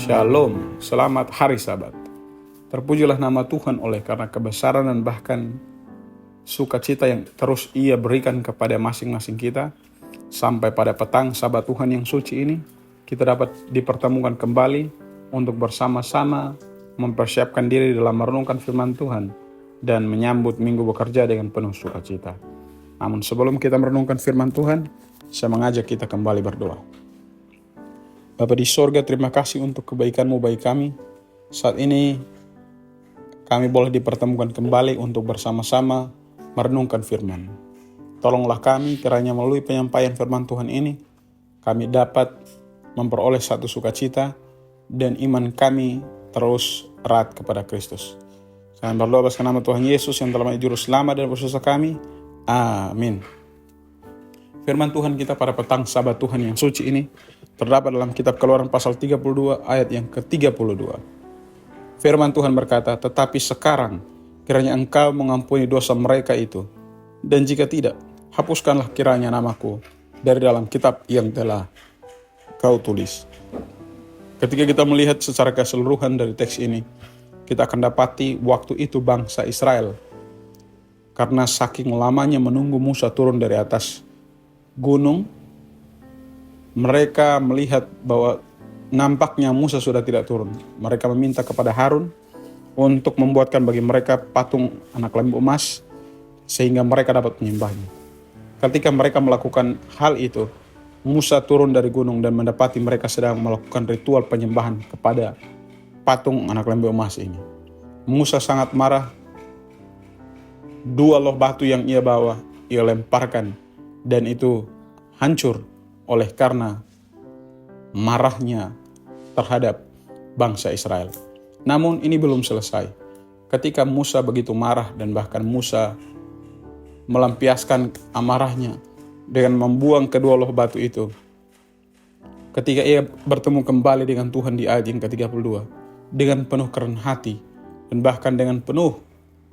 Shalom, selamat hari Sabat. Terpujilah nama Tuhan oleh karena kebesaran dan bahkan sukacita yang terus Ia berikan kepada masing-masing kita. Sampai pada petang Sabat Tuhan yang suci ini, kita dapat dipertemukan kembali untuk bersama-sama mempersiapkan diri dalam merenungkan firman Tuhan dan menyambut minggu bekerja dengan penuh sukacita. Namun sebelum kita merenungkan firman Tuhan, saya mengajak kita kembali berdoa. Bapa di sorga, terima kasih untuk kebaikan-Mu bagi kami. Saat ini kami boleh dipertemukan kembali untuk bersama-sama merenungkan firman. Tolonglah kami kiranya melalui penyampaian firman Tuhan ini, kami dapat memperoleh satu sukacita dan iman kami terus erat kepada Kristus. Kami berdoa atas nama Tuhan Yesus yang telah menjadi juru selamat dan bersusah kami. Amin. Firman Tuhan kita pada petang Sabat Tuhan yang suci ini terdapat dalam kitab Keluaran pasal 32 ayat yang ke-32. Firman Tuhan berkata, "Tetapi sekarang kiranya engkau mengampuni dosa mereka itu, dan jika tidak, hapuskanlah kiranya namaku dari dalam kitab yang telah kau tulis." Ketika kita melihat secara keseluruhan dari teks ini, kita akan dapati waktu itu bangsa Israel, karena saking lamanya menunggu Musa turun dari atas gunung, mereka melihat bahwa nampaknya Musa sudah tidak turun. Mereka meminta kepada Harun untuk membuatkan bagi mereka patung anak lembu emas sehingga mereka dapat menyembahnya. Ketika mereka melakukan hal itu, Musa turun dari gunung dan mendapati mereka sedang melakukan ritual penyembahan kepada patung anak lembu emas ini. Musa sangat marah. 2 loh batu yang ia bawa, ia lemparkan, dan itu hancur oleh karena marahnya terhadap bangsa Israel. Namun ini belum selesai. Ketika Musa begitu marah dan bahkan Musa melampiaskan amarahnya dengan membuang kedua loh batu itu, ketika ia bertemu kembali dengan Tuhan di ayat yang ke-32, dengan penuh kerendahan hati dan bahkan dengan penuh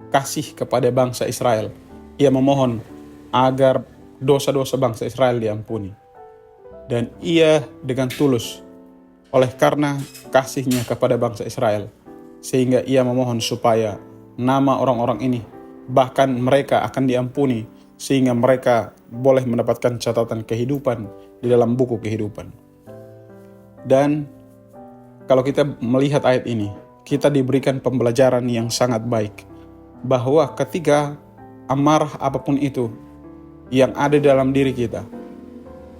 kasih kepada bangsa Israel, ia memohon agar dosa-dosa bangsa Israel diampuni. Dan ia dengan tulus oleh karena kasihnya kepada bangsa Israel, sehingga ia memohon supaya nama orang-orang ini, bahkan mereka akan diampuni, sehingga mereka boleh mendapatkan catatan kehidupan di dalam buku kehidupan. Dan kalau kita melihat ayat ini, kita diberikan pembelajaran yang sangat baik, bahwa ketika amarah apapun itu yang ada dalam diri kita,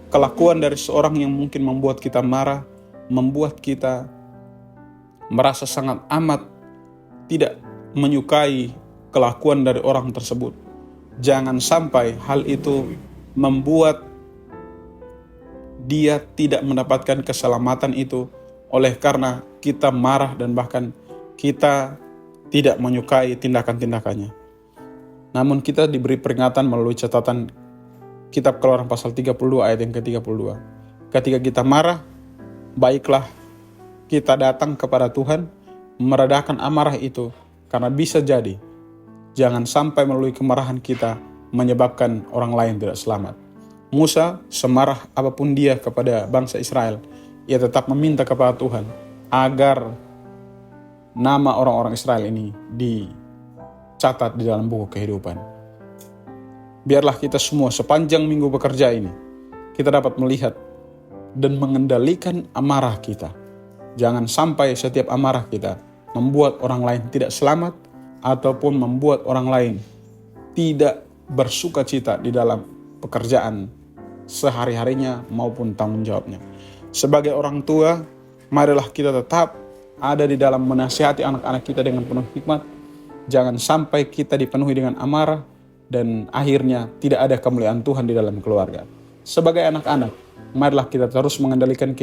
kelakuan dari seorang yang mungkin membuat kita marah, membuat kita merasa sangat amat tidak menyukai kelakuan dari orang tersebut. Jangan sampai hal itu membuat dia tidak mendapatkan keselamatan itu oleh karena kita marah dan bahkan kita tidak menyukai tindakan-tindakannya. Namun kita diberi peringatan melalui catatan kitab Keluaran pasal 32 ayat yang ke-32. Ketika kita marah, baiklah kita datang kepada Tuhan, meredakan amarah itu, karena bisa jadi jangan sampai melalui kemarahan kita menyebabkan orang lain tidak selamat. Musa, semarah apapun dia kepada bangsa Israel, ia tetap meminta kepada Tuhan agar nama orang-orang Israel ini dicatat di dalam buku kehidupan. Biarlah kita semua sepanjang minggu bekerja ini, kita dapat melihat dan mengendalikan amarah kita. Jangan sampai setiap amarah kita membuat orang lain tidak selamat ataupun membuat orang lain tidak bersuka cita di dalam pekerjaan sehari-harinya maupun tanggung jawabnya. Sebagai orang tua, marilah kita tetap ada di dalam menasihati anak-anak kita dengan penuh hikmat. Jangan sampai kita dipenuhi dengan amarah dan akhirnya tidak ada kemuliaan Tuhan di dalam keluarga. Sebagai anak-anak, marilah kita terus mengendalikan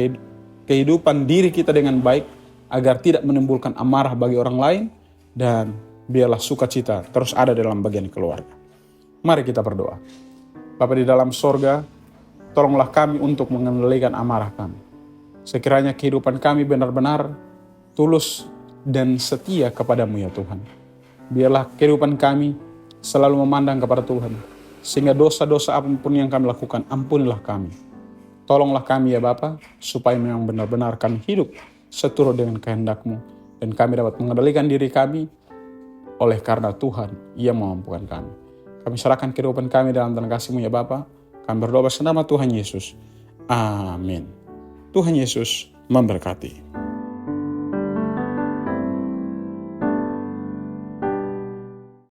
kehidupan diri kita dengan baik agar tidak menimbulkan amarah bagi orang lain, dan biarlah sukacita terus ada dalam bagian keluarga. Mari kita berdoa. Bapa di dalam sorga, tolonglah kami untuk mengendalikan amarah kami. Sekiranya kehidupan kami benar-benar tulus dan setia kepadamu ya Tuhan. Biarlah kehidupan kami selalu memandang kepada Tuhan, sehingga dosa-dosa apapun yang kami lakukan, ampunilah kami. Tolonglah kami ya Bapa, supaya memang benar-benar kami hidup seturut dengan kehendak-Mu. Dan kami dapat mengendalikan diri kami oleh karena Tuhan yang memampukan kami. Kami serahkan kehidupan kami dalam tangan kasih-Mu ya Bapa. Kami berdoa senama Tuhan Yesus. Amin. Tuhan Yesus memberkati.